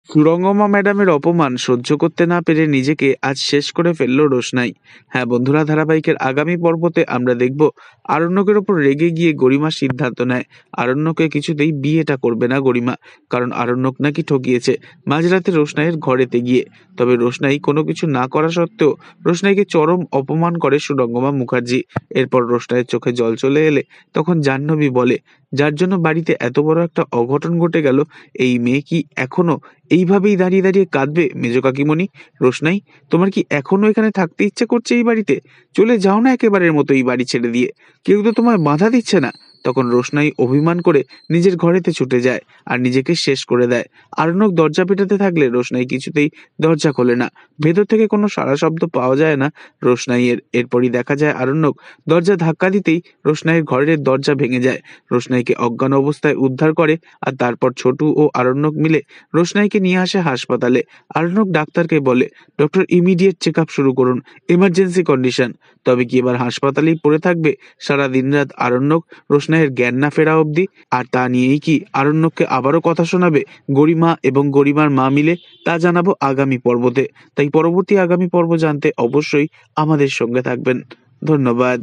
সুরঙ্গমা ম্যাডামের অপমান সহ্য করতে না পেরে নিজেকে আজ শেষ করে ফেলল রোশনাই। হ্যাঁ বন্ধুরা, ধারাবাহিকের আগামী পর্বতে আমরা দেখব আরণ্যকের ওপর রেগে গিয়ে গরিমা সিদ্ধান্ত নেয় আরণ্যকে কিছুতেই বিয়েটা করবে না গরিমা, কারণ আরণ্যক নাকি ঠকিয়েছে মাঝরাতে রোশনাইয়ের ঘরেতে গিয়ে। তবে রোশনাই কোনো কিছু না করা সত্ত্বেও রোশনাইকে চরম অপমান করে সুরঙ্গমা মুখার্জি। এরপর রোশনাইয়ের চোখে জল চলে এলে তখন জাহ্নবী বলে, যার জন্য বাড়িতে এত বড় একটা অঘটন ঘটে গেল, এই মেয়ে কি এখনো এইভাবেই দাঁড়িয়ে দাঁড়িয়ে কাঁদবে? মেজো কাকিমণি, রোশনাই, তোমার কি এখনো এখানে থাকতে ইচ্ছে করছে এই বাড়িতে? চলে যাও না একেবারের মতো এই বাড়ি ছেড়ে দিয়ে, কেউ তো তোমায় বাধা দিচ্ছে না। তখন রোশনাই অভিমান করে নিজের ঘরেতে ছুটে যায় আর নিজেকে শেষ করে দেয়। আরণ্যক দরজা পেটাতে থাকলে রোশনাই কিছুতেই দরজা খোলে না। ভেতর থেকে কোনো সাড়া শব্দ পাওয়া যায় না রোশনাইয়ের। এরপরই দেখা যায় আরণ্যক দরজা ধাক্কা দিতেই রোশনাইয়ের ঘরের দরজা ভেঙে যায়। রোশনাইকে অজ্ঞান অবস্থায় উদ্ধার করে আর তারপর ছোটু ও আরণ্যক মিলে রোশনাইকে নিয়ে আসে হাসপাতালে। আরণ্যক ডাক্তারকে বলে, ডক্টর ইমিডিয়েট চেক আপ শুরু করুন, এমার্জেন্সি কন্ডিশন। তবে কি এবার হাসপাতালেই পড়ে থাকবে সারা দিন রাত আরণ্যক, রোশনাইয়ের জ্ঞান না ফেরা অবধি? আর তা নিয়েই কি আরণ্যককে আবারও কথা শোনাবে গরিমা এবং গরিমার মা মিলে? তা জানাবো আগামী পর্বতে। তাই পরবর্তী আগামী পর্ব জানতে অবশ্যই আমাদের সঙ্গে থাকবেন। ধন্যবাদ।